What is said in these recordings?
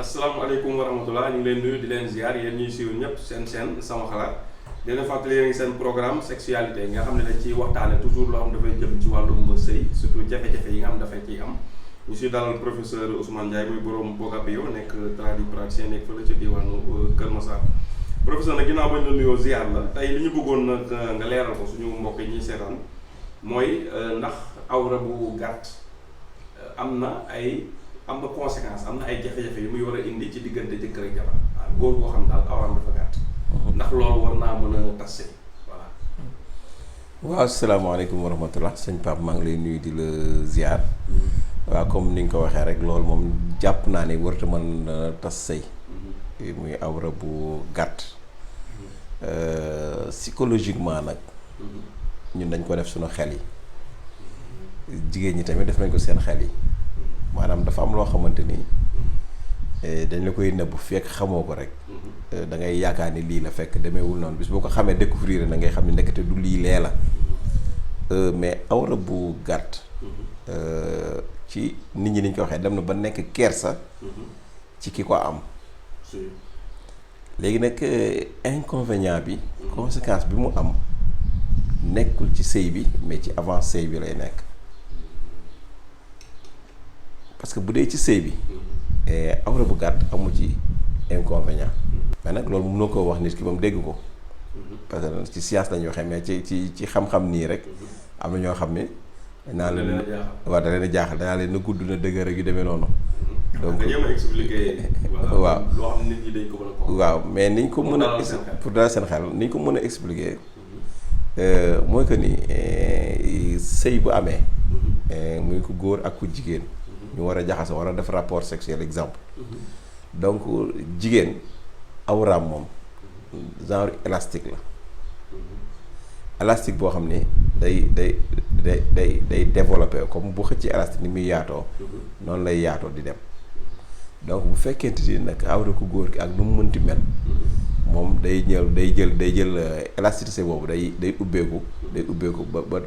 asalaamaaleykum wa rahmatulah ñu ngi leen nuyu di leen ziar yéen ñuy suivre ñëpp seen chaîne sama xalaat di leen fàttali yéen ngi seen programme sexualité nga xam ne dañ ciy waxtaane toujours loo xam dafay jëm ci wàllum sëy surtout jafe-jafe yi nga xam dafay ciy am ñu si dalal professeur Ousmane Ndiaye muy borom Bogabio nekk tradipraticien nekk fële ci diwaanu Kër Massar. Professeur nag ginnaaw bañ la nuyoo ziar la tey li ñu bëggoon nag nga leeral ko suñu mbokk yi ñuy seetaan mooy ndax awra bu gàtt am na conséquence am na ay jafe-jafe yu muy war a indi ci diggante jëkkër ak jabar waaw góor boo xam daal awraam dafa gàtt ndax loolu war naa mën a tas voilà. waaw asalaamaaleykum wa rahmatulah sëñ Pape maa ngi lay nuyu di la ziar. waaw comme ni nga ko waxee rek loolu moom jàpp naa ne warut a mën a tas sëy muy awra bu gàtt. Psychologiquement nag ñun dañ ko def suñu xel yi jigéen ñi tamit def nañ ko seen xel yi maanaam dafa am loo xamante ni dañ la koy nëbb fekk xamoo ko rek da ngay yaakaar ni lii la fekk demeewul noonu bis boo ko xamee découvrir na ngay xam ne ndekete du lii lee la mais awra bu gàtt ci nit ñi niñ ko waxee dem na ba nekk kersa ci ki ko am léegi nag inconvénient bi conséquence bi mu am nekkul ci sëy bi mais ci avant sëy bi lay nekk parce que bu dee ci sëy bi awra bu gàtt amu ci inconvénient mais nag loolu mënoo koo wax nit ki ba mu dégg ko parce que ci science lañu waxee mais ci xam-xam nii rek am na ñoo xam ne danaa leen waaw da leen a jaaxal danaa leen na gudd na dëgër rek yu demee noonu donc waaw loo xam nit ñi dañ ko mën a waaw mais niñ ko mën a pour dalal seen xel niñ ko mën a expliquer mooy que ni sëy bu amee muy ku góor ak ku jigéen ñu war a jaxasoo war a def rapport sexuel exemple donc jigéen awraam moom genre élastique la élastique boo xam ne day développé comme bu xëcc élastique ni muy yaatoo noonu lay yaatoo di dem donc bu fekkente ni nag awra ku góor ki ak nu mu mënti mel moom day jël élasticité boobu day ubbeeku ba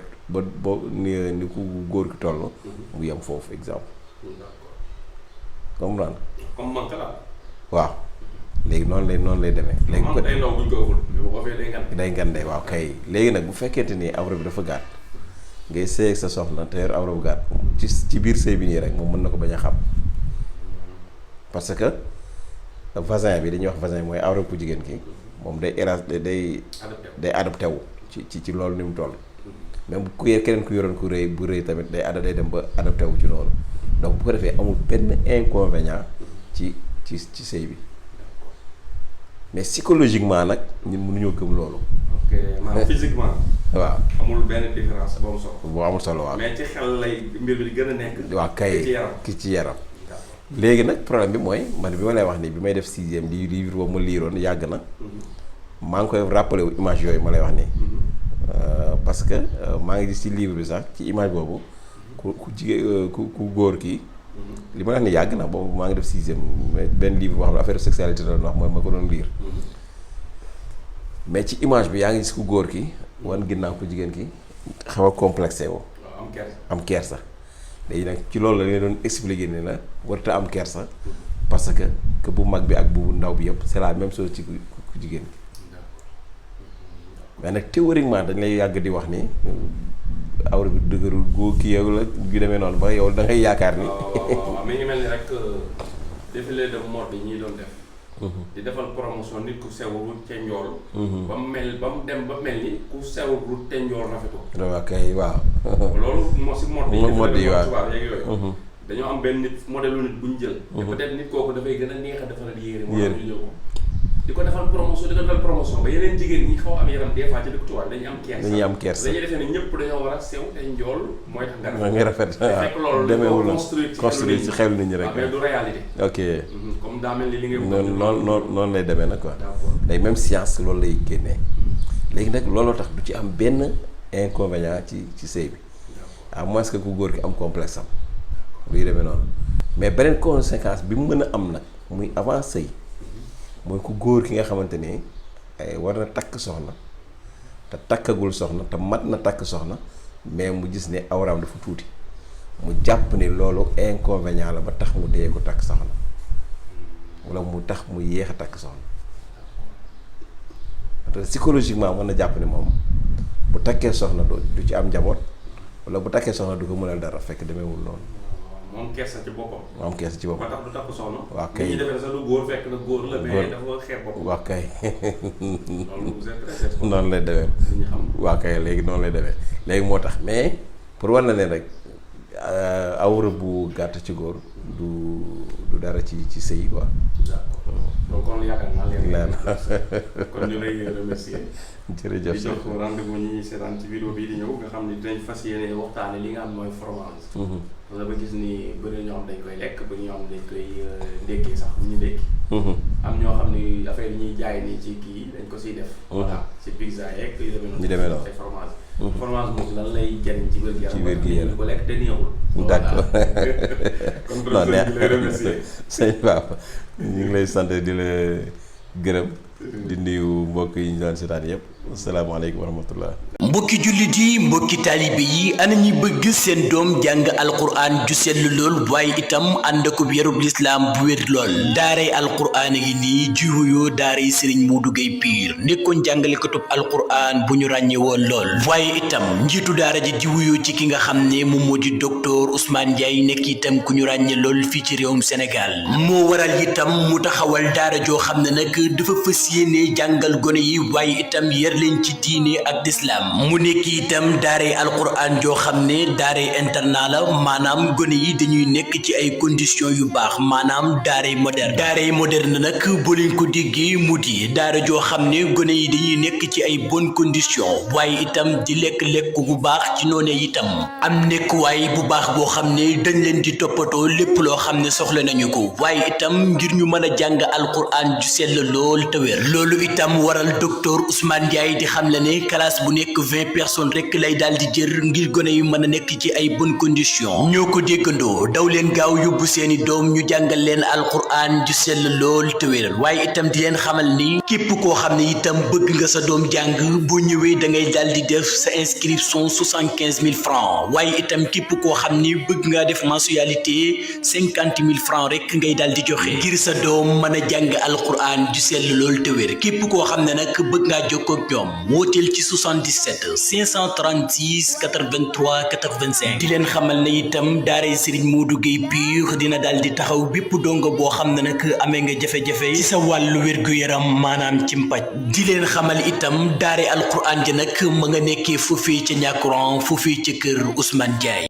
ni ku góor ki toll mu yem foofu exemple comprendre comme man la waaw léegi noonu lay demee léegi man day ndaw buñ ko ëppul bu day ngan day ngande waaw kay léegi nag bu fekkente ni awra bi dafa gàtt ngay sëy ak sa soxna te yor awra bu gàtt ci biir sëy bi nii rek moom mën na ko bañ a xam parce que vagin bi dañuy wax vagin mooy awra bu jigéen ki moom day adapté wu ci loolu ni mu toll même bu keneen ku yoroon ku rëy bu rëy tamit day dem ba adapté wu ci loolu donc bu ko defee amul benn inconvénient ci sëy bi mais psychologiquement nag ñun mënuñoo gëm loolu. ok maanaam physiquement. waaw amul benn différence boobu solo. boo amul solo waaw. mais ci xel lay mbir bi di gën a nekk. waaw kay ki ci yaram. léegi nag problème bi mooy man bi ma lay wax nii bi may def 6e di livre boobu ma liiroon yàgg na. maa ngi koy rappelé wu image yooyu ma lay wax nii. parce que maa ngi gis ci livre bi sax ci image boobu ku jigéen ku góor kii. li ma wax ni yàgg na boobu maa ngi def 6e benn livre boo xam ne affaire sexualité la doon wax mooy ma ko doon lire mais ci image bi yaa ngi gis ku góor ki wan ginnaaw ku jigéen ki xaw a complexé woo am kersa léegi nag ci loolu la leen doon expliquer ne la warta am kersa parce que bu mag bi ak bu ndaw bi yëpp c'est la même chose ci ku jigéen ki mais nag théoriquement dañ lay yàgg di wax ni awra bi dëgërul góor ki yow la yu demee noonu ba yow da ngay yaakaar ni. waaw mi ngi mel ni rek défilé de mode yi ñuy doon def. di defal promotion nit ku sewul te njool. ba mu dem ba mel ni ku sewul te njool rafetoo. waaw kay waaw. loolu moo si mode yi. mode yi waaw tubaab yeeg yooyu. dañoo am benn nit modèle nit bu ñu jël. te peut-être nit kooku dafay gën a neex a defaral yére. moo tax ñu jël ko. di ko defal promotion ba yeneen jigéen ñi xaw am yaram des fois ci dëkk tubaab dañuy am kersa. dañuy am kersa dañuy defee ne ñëpp dañoo war a sew te njool mooy tax nga rafet fekk loolu demeewul construire ci xel nit ñi rek. mais du réalité. ok comme daa mel ni li ngay. noonu lay demee nag quoi. day même science loolu lay génnee. léegi nag looloo tax du ci am benn inconvénient ci sëy bi. à moins que ku góor ki am complexe am. luy demee noonu mais beneen conséquence bi mu mën a am nag muy avant sëy mooy ku góor ki nga xamante ni war na takk soxna te takkagul soxna te mat na takk soxna mais mu gis ne awraam dafa tuuti mu jàpp ni loolu inconvénient la ba tax mu dee ko takk soxna wala mu tax mu yéex a takk soxna parce que psychologiquement mën na jàpp ne moom bu takkee soxna du ci am njaboot wala bu takkee soxna du ko mënal dara fekk demeewul noonu. moom kersa ci boppam. moom kersa ci boppam. ba tax du takk soxna. waaw kay ñi defee sax du góor fekk na góor la. mais dafa xeeb boppam. waaw kay. loolu noonu lay demee. waaw kay léegi noonu lay demee léegi moo tax mais pour war na leen rek awra bu gàtt ci góor du dara ci sëy quoi. d'accord donc kon yaakaar naa leen. kon ñu lay remercier. jërëjëf di jox rendez-vous ñi seetaan ci vidéo bii di ñëw nga xam ni dinañ fas yéene waxtaane li nga xam mooy fromage. parce que ba gis ni bëri ñoo xam dañ koy lekk bëri ñoo xam dañ koy ndékkee sax ñu ndékki. am ñoo xam ni affaire yi ñuy jaay nii ci kii dañ ko siy def. voilà ci pizza yeeg yu demee noonu. ñu demee noonu ay fromage. fromage moom lan lay jëriñ ci wér-gu-yaram. ci wér-gu-yaram ñu ko lekk te neexul. d'accord kon professeur bi lay remercier. sëñ Papa ñu ngi lay sant di la gërëm. di nuyu mbokk yi ñu daan seetaan yëpp asalaamaaleykum wa rahmatullah. mbokki jullit yi mbokki taalibe yi ana ñi bëgg seen doom jàng alquran ju sell lool waaye itam ànd ak yarub lislaam bu wér lool daaray alquran yi nii ji wuyoo daaray Serigne Modou Gueye Pire nekkoon jàngalekatub alquran bu ñu ràññee woon lool waaye itam njiitu daara ji ji wuyoo ci ki nga xam ne moom moo di docteur Ousmane Ndiaye nekk itam ku ñu ràññee lool fii ci réewum Sénégal moo waral itam mu taxawal daara joo xam ne nag dafa fës yéene jàngal gone yi waaye itam yar leen ci diine ak lislaam mu nekk itam daaray alquran joo xam ne daaray internat la maanaam gone yi dañuy nekk ci ay conditions yu baax maanaam daaray moderne nag boo leen ko déggee mu di daara joo xam ne gone yi dañuy nekk ci ay bonnes conditions waaye itam di lekk bu baax ci noone itam am nekkuwaay bu baax boo xam ne dañ leen di toppatoo lépp loo xam ne soxla nañu ko waaye itam ngir ñu mën a jàng alquran ju sell lool te wér loolu itam waral docteur Ousmane Ndiaye di xam le ne classe bu nekk 20 personnes rek lay daal di jër ngir gone yu mën a nekk ci ay bonnes conditions ñoo ko déggandoo daw leen gaaw yóbbu seeni doom ñu jàngal leen alquran ju sell lool te wér waaye itam di leen xamal ni képp koo xam ne itam bëgg nga sa doom jàng boo ñëwee da ngay daal di def sa inscription 75 000 francs waaye itam képp koo xam ni bëgg ngaa def mensualité 50 000 francs rek ngay daal di joxe ngir sa doom mën a jàng alquran ju sell lool te wér képp koo xam ne nag bëgg ngaa jokkoo ak ñoom wooteel ci 77 536 83 85 di leen xamal ne itam daaray Serigne Modou Gueye Pire dina daal di taxaw bépp dongo boo xam ne nag amee nga jafe-jafe ci sa wàllu wér-gu-yaram maanaam ci mpaj di leen xamal itam daaray alquran ji nag ma nga nekkee foofee ca Niakoulrang foofee ca kër Ousmane Ndiaye